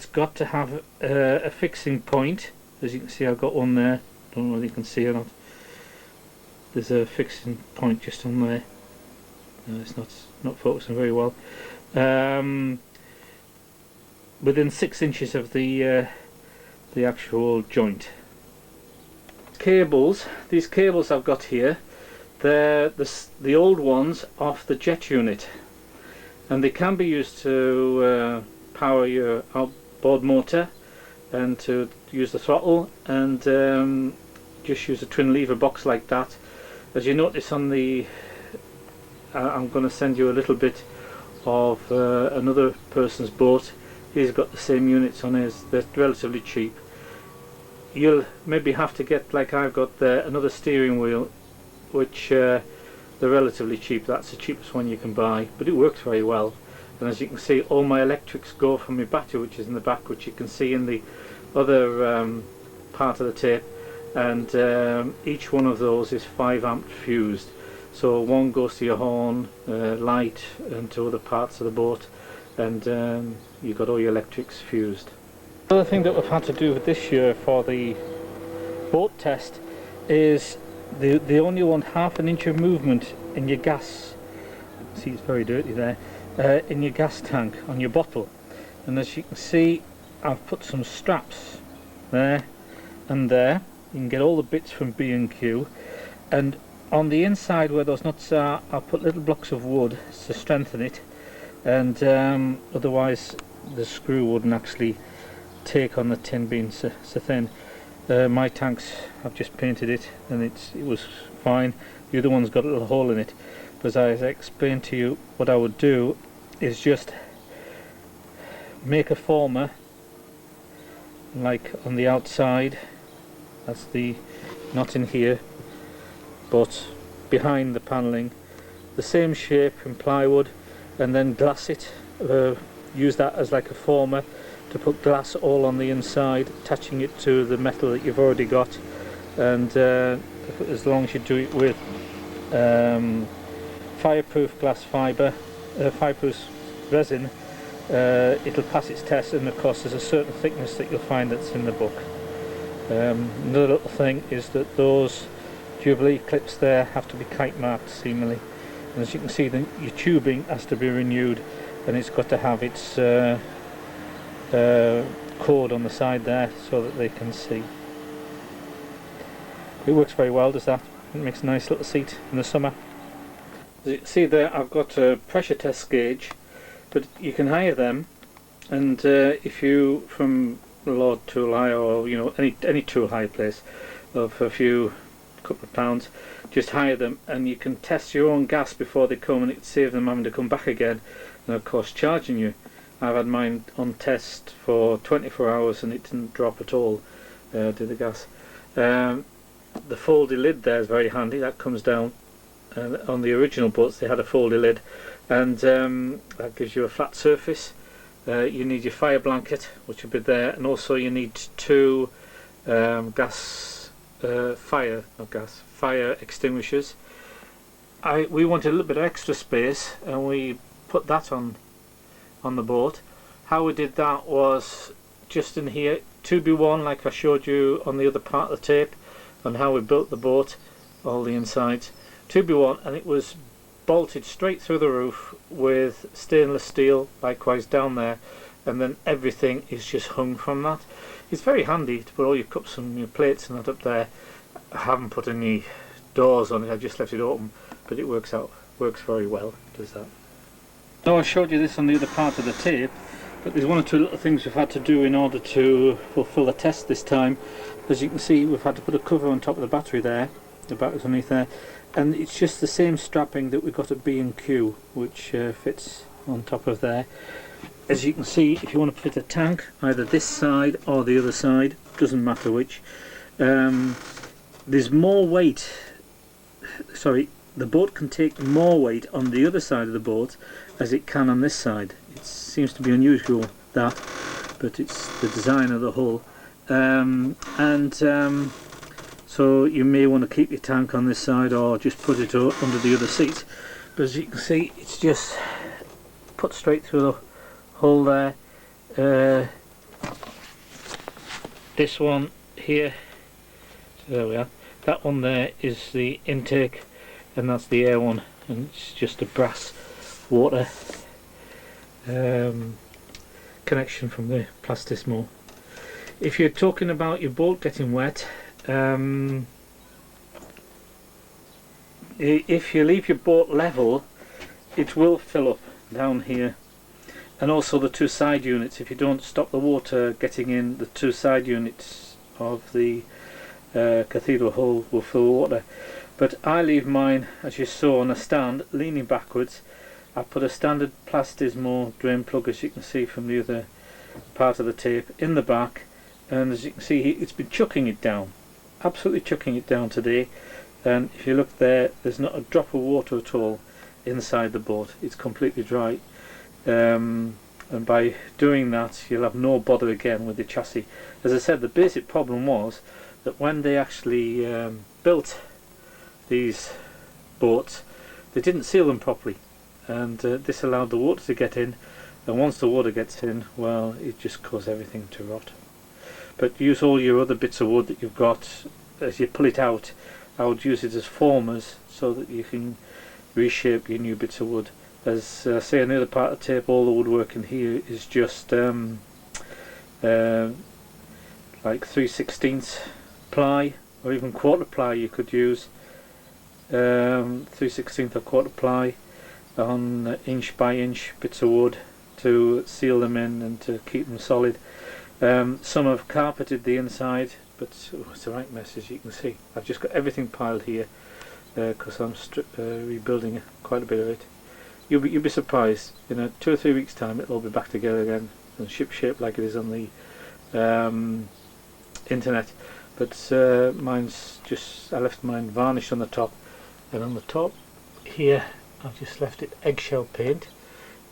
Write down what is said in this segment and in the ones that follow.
It's got to have a fixing point. As you can see, I've got one there. Don't know whether you can see or not. There's a fixing point just on there. It's not focusing very well. Within 6 inches of the actual joint. Cables. These cables I've got here, they're the old ones off the jet unit, and they can be used to power your outboard motor and to use the throttle, and just use a twin lever box like that. As you notice on the I'm going to send you a little bit of another person's boat. He's got the same units on his. They're relatively cheap. You'll maybe have to get, like I've got there, another steering wheel, which they're relatively cheap. That's the cheapest one you can buy, but it works very well. And as you can see, all my electrics go from my battery, which is in the back, which you can see in the other part of the tape, and each one of those is 5 amp fused. So one goes to your horn, light, and to other parts of the boat, and you've got all your electrics fused. Another thing that we've had to do this year for the boat test is they only want ½ an inch of movement in your gas. See, it's very dirty there. In your gas tank on your bottle, and as you can see, I've put some straps there and there. You can get all the bits from B&Q, and on the inside where those nuts are, I'll put little blocks of wood to strengthen it, and otherwise the screw wouldn't actually take on the tin being so thin. My tanks, I've just painted it, and it was fine. The other one's got a little hole in it, but as I explained to you, what I would do is just make a former like on the outside. That's the not in here, but behind the panelling, the same shape in plywood, and then glass it. Use that as like a former to put glass all on the inside, attaching it to the metal that you've already got, and as long as you do it with fireproof glass fibre, fireproof resin, it'll pass its test. And of course there's a certain thickness that you'll find that's in the book. Another little thing is that those Jubilee clips there have to be kite marked seemingly, and as you can see, your tubing has to be renewed, and it's got to have its cord on the side there so that they can see. It works very well, does that? It makes a nice little seat in the summer. As you can see there, I've got a pressure test gauge, but you can hire them, and if you from Lord Tool Hire, or you know, any tool hire place of a couple of pounds, just hire them, and you can test your own gas before they come, and it saves them having to come back again and of course charging you. I've had mine on test for 24 hours and it didn't drop at all, did the gas. The foldy lid there is very handy. That comes down. On the original boats they had a foldy lid, and that gives you a flat surface. You need your fire blanket, which will be there, and also you need 2 fire extinguishers. We wanted a little bit of extra space, and we put that on the boat. How we did that was just in here, 2B1, like I showed you on the other part of the tape, and how we built the boat, all the insides. 2B1, and it was bolted straight through the roof with stainless steel, likewise down there, and then everything is just hung from that. It's very handy to put all your cups and your plates and that up there. I haven't put any doors on it, I've just left it open, but it works very well, does that. Now I showed you this on the other part of the tape, but there's 1 or 2 little things we've had to do in order to fulfill the test this time. As you can see, we've had to put a cover on top of the battery there, the battery's underneath there, and it's just the same strapping that we got at B&Q, which fits on top of there. As you can see, if you want to fit a tank, either this side or the other side, doesn't matter which, there's more weight, the boat can take more weight on the other side of the boat as it can on this side. It seems to be unusual, that, but it's the design of the hull. So you may want to keep your tank on this side or just put it under the other seat. But as you can see, it's just put straight through the hull there. This one here, so there we are, that one there is the intake, and that's the air one, and it's just a brass water connection from the Plastismo. If you're talking about your boat getting wet, if you leave your boat level, it will fill up down here, and also the two side units. If you don't stop the water getting in, the two side units of the cathedral hull will fill with water. But I leave mine, as you saw, on a stand leaning backwards. I put a standard Plastismo drain plug, as you can see from the other part of the tape, in the back, and as you can see it's been chucking it down, absolutely chucking it down today. And if you look there, there's not a drop of water at all inside the boat. It's completely dry, and by doing that you'll have no bother again with the chassis. As I said, the basic problem was that when they actually built these boats, they didn't seal them properly, and this allowed the water to get in, and once the water gets in, well, it just causes everything to rot. But use all your other bits of wood that you've got. As you pull it out, I would use it as formers so that you can reshape your new bits of wood. As say on the other part of the tape, all the woodwork in here is just like 3/16 ply, or even quarter ply you could use. 3/16 or quarter ply on inch by inch bits of wood to seal them in and to keep them solid. Some have carpeted the inside, but it's a right mess, as you can see. I've just got everything piled here because I'm rebuilding quite a bit of it. You'll be surprised, in 2 or 3 weeks time it'll all be back together again and ship shape like it is on the internet. But mine's just, I left mine varnished on the top, and on the top here I've just left it eggshell paint,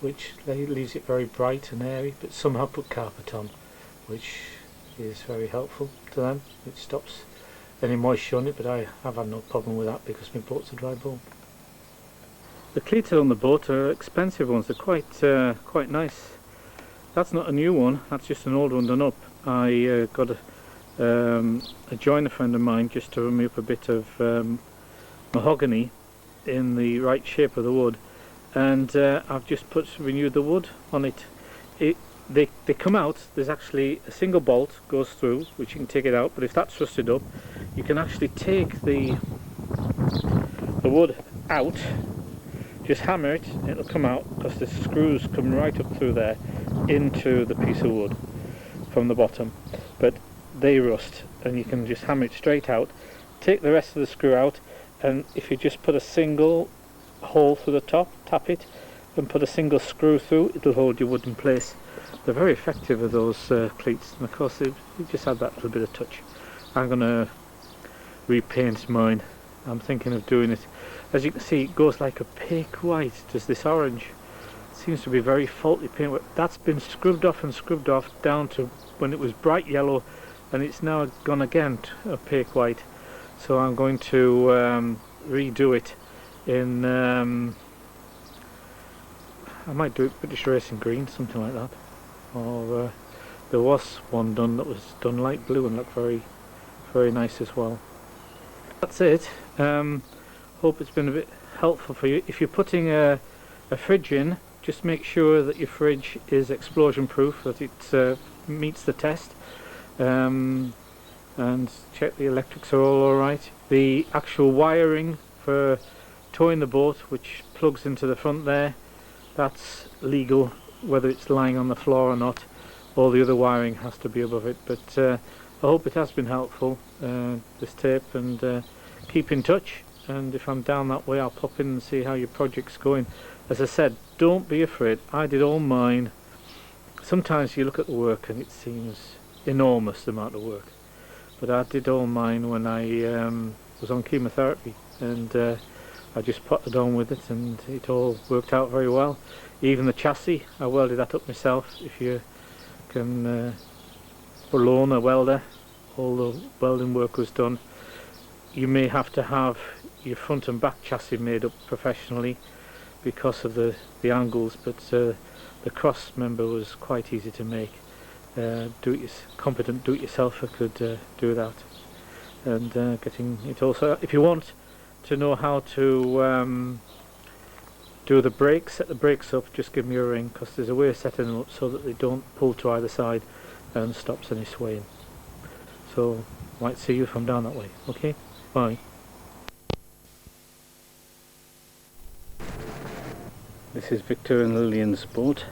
which leaves it very bright and airy, but somehow put carpet on, which is very helpful to them. It stops any moisture on it, but I have had no problem with that because my boat's a dry boat. The cleats on the boat are expensive ones. They're quite nice. That's not a new one, that's just an old one done up. I got a joiner friend of mine just to remove a bit of mahogany in the right shape of the wood, and I've just renewed the wood on it. They come out. There's actually a single bolt goes through, which you can take it out, but if that's rusted up, you can actually take the wood out, just hammer it, and it'll come out, because the screws come right up through there into the piece of wood from the bottom. But they rust, and you can just hammer it straight out, take the rest of the screw out, and if you just put a single hole through the top, tap it, and put a single screw through, it'll hold your wood in place. They're very effective with those cleats, and of course they just add that little bit of touch. I'm going to repaint mine. I'm thinking of doing it. As you can see, it goes like opaque white, does this orange. It seems to be very faulty paint. That's been scrubbed off and scrubbed off down to when it was bright yellow, and it's now gone again to opaque white. So I'm going to redo it in I might do it British Racing Green, something like that. Or there was one done that was done light blue and looked very nice as well. That's it. Hope it's been a bit helpful for you. If you're putting a fridge in, just make sure that your fridge is explosion proof, that it meets the test, and check the electrics are all alright. The actual wiring for towing the boat, which plugs into the front there, that's legal, whether it's lying on the floor or not. All the other wiring has to be above it. But I hope it has been helpful, this tape, and keep in touch, and if I'm down that way I'll pop in and see how your project's going. As I said, don't be afraid. I did all mine. Sometimes you look at the work and it seems enormous, the amount of work, but I did all mine when I was on chemotherapy, and I just potted on with it, and it all worked out very well. Even the chassis, I welded that up myself. If you can loan a welder, all the welding work was done. You may have to have your front and back chassis made up professionally because of the angles, but the cross member was quite easy to make. competent do-it-yourselfer could do that. And getting it also, if you want to know how to do the brakes, set the brakes up, just give me a ring, because there's a way of setting them up so that they don't pull to either side and stops any swaying. So might see you if I'm down that way. Okay, bye. This is Victor and Lillian's boat.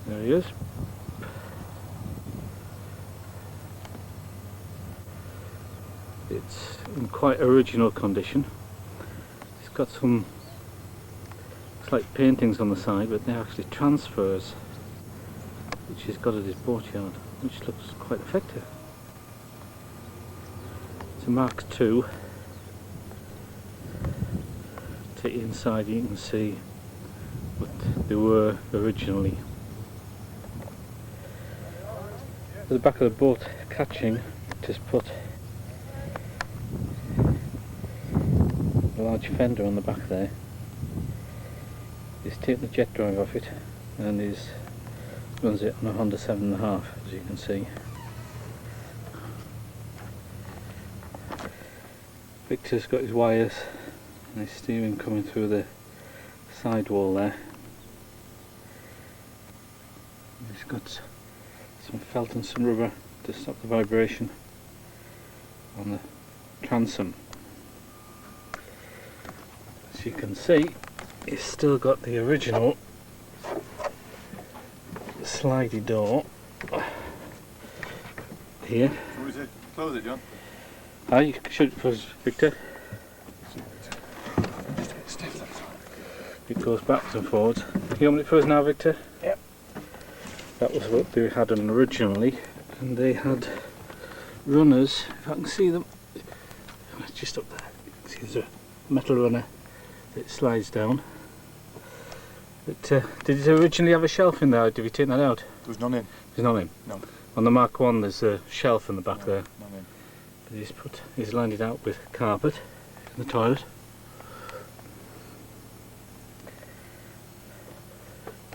There he is. It's in quite original condition. It's got some slight paintings on the side, but they're actually transfers which he's got at his boatyard, which looks quite effective. It's a Mark II. Take you inside, you can see what they were originally. At the back of the boat catching, just put a large fender on the back there. He's taken the jet drive off it and he's runs it on a Honda 7.5, as you can see. Victor's got his wires and his steering coming through the sidewall there. He's got some felt and some rubber to stop the vibration on the transom. As you can see, he's still got the original slidey door here. Close it, John. You should first, Victor. It goes backwards and forwards. You open it for us now, Victor? Yep. That was what they had on originally, and they had runners, if I can see them, just up there. You can see there's a metal runner that slides down. But, did it originally have a shelf in there? Did we take that out? There was none in. There's none in? No. On the Mark I there's a shelf in the back there. None in. But he's lined it out with carpet in the toilet.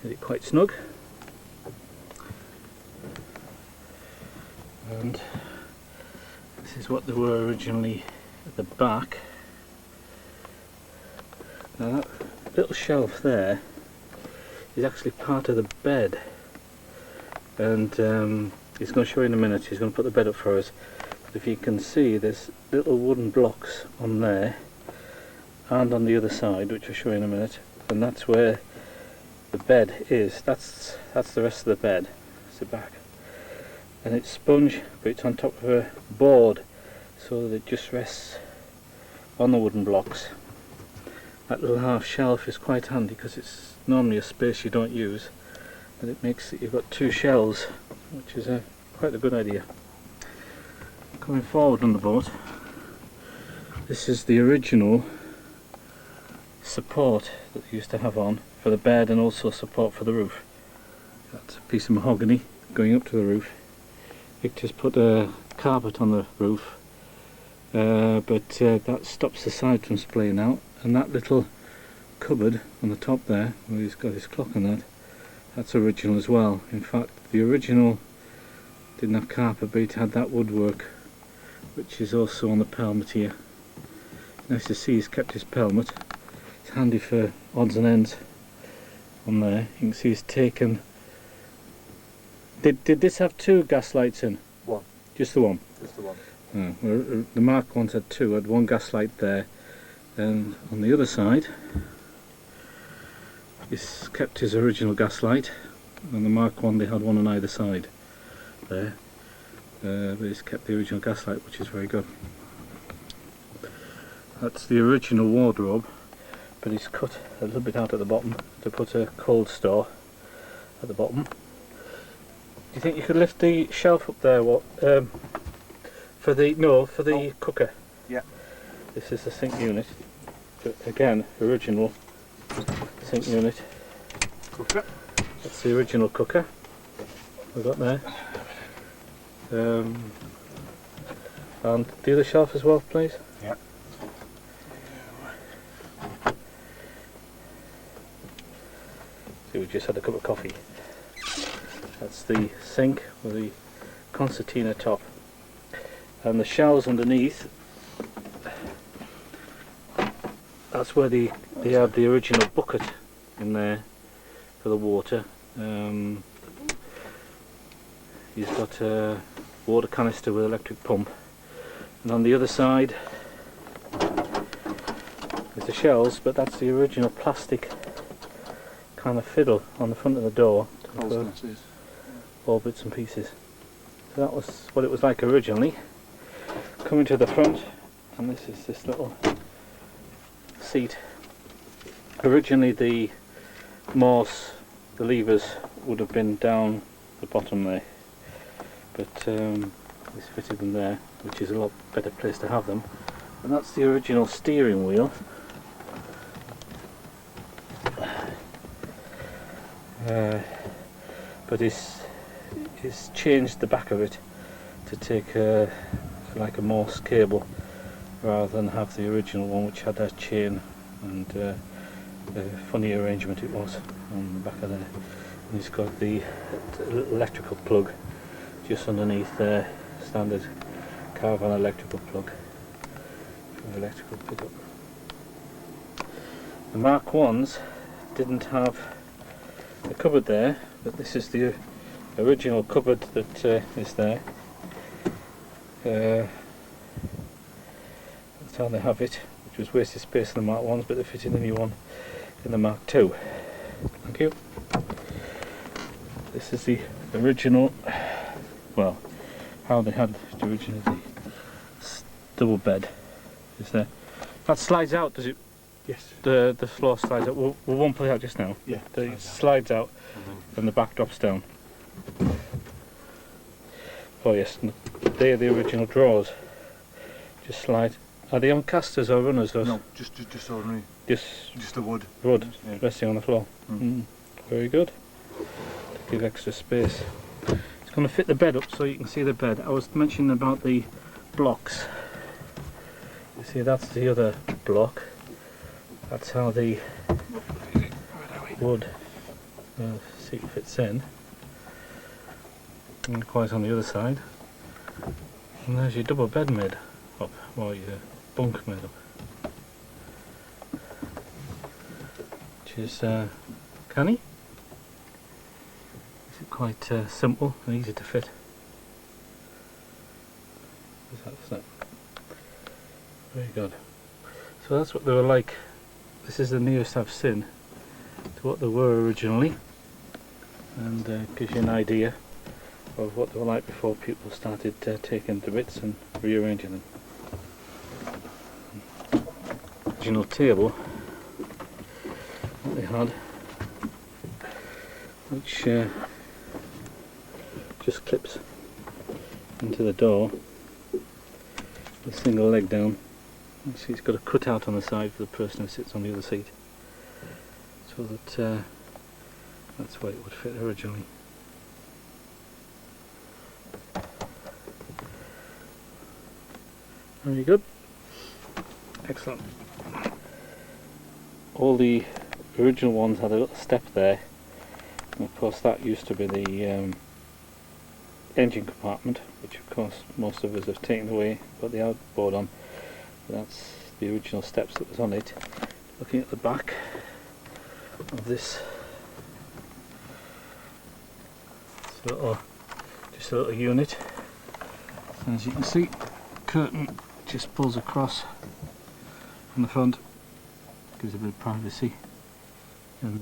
Get it quite snug. And this is what they were originally at the back. Now that little shelf there is actually part of the bed, and he's going to show you in a minute. He's going to put the bed up for us. But if you can see, there's little wooden blocks on there and on the other side, which I'll show you in a minute, and that's where the bed is. That's the rest of the bed. It's the back, and it's sponge, but it's on top of a board so that it just rests on the wooden blocks. That little half shelf is quite handy because it's normally a space you don't use, but it makes it you've got two shelves, which is quite a good idea. Coming forward on the boat, this is the original support that they used to have on for the bed and also support for the roof. That's a piece of mahogany going up to the roof. Victor's put a carpet on the roof, but that stops the side from splaying out, and that little cupboard on the top there, where he's got his clock on that, that's original as well. In fact, the original didn't have carpet, but it had that woodwork, which is also on the pelmet here. Nice to see he's kept his pelmet. It's handy for odds and ends on there. You can see he's taken... Did this have two gas lights in? One. Just the one? Just the one. Oh, well, the Mark I had two, had one gas light there, and on the other side he's kept his original gas light, and the Mark I they had one on either side there, but he's kept the original gas light, which is very good. That's the original wardrobe, but he's cut a little bit out at the bottom to put a cold store at the bottom. Do you think you could lift the shelf up there? What for the cooker? Yeah. This is the sink unit. Again, original sink unit. Cooker. That's the original cooker we've got there. And the other shelf as well, please. Yeah. So we just had a cup of coffee. That's the sink with the concertina top, and the shelves underneath. That's where they had the original bucket in there for the water. He's got a water canister with electric pump, and on the other side is the shelves, but that's the original plastic kind of fiddle on the front of the door for all bits and pieces. So that was what it was like originally. Coming to the front, and this is this little seat. Originally the Morse, the levers would have been down the bottom there, but this fitted them there, which is a lot better place to have them. And that's the original steering wheel. But it's changed the back of it to take like a Morse cable, rather than have the original one, which had that chain, and a funny arrangement it was on the back of there. And it's got the little electrical plug just underneath there, standard Caravan electrical plug for electrical pickup. The Mark 1s didn't have a cupboard there, but this is the original cupboard that is there. That's how they have it, which was wasted space in the Mark 1s, but they fit in the new one in the Mark 2. Thank you. This is the original, well, how they had it originally, the double bed is there. That slides out, does it? Yes. The floor slides out. We won't pull it out just now. Yeah. It slides out and the back drops down. Oh yes, they are the original drawers. Just slide. Are they on casters or runners? Or No, just ordinary. Just a wood. Wood, Yeah. resting on the floor. Very good. To give extra space. It's going to fit the bed up so you can see the bed. I was mentioning about the blocks. You see, that's the other block. That's how the wood seat fits in. And likewise on the other side. And there's your double bed made up, or your bunk made up. Which is canny. It's quite simple and easy to fit. That's that. Very good. So that's what they were like. This is the nearest I've seen to what they were originally, and gives you an idea of what they were like before people started taking the bits and rearranging them. Original table that they had, which just clips into the door with a single leg down. You see, it's got a cutout on the side for the person who sits on the other seat, so that that's where it would fit originally. Very good. Excellent. All the original ones had a little step there, and of course that used to be the engine compartment, which of course most of us have taken away, put the outboard on. But that's the original steps that was on it. Looking at the back of this, just a little unit. And as you can see, curtain just pulls across from the front, gives a bit of privacy. And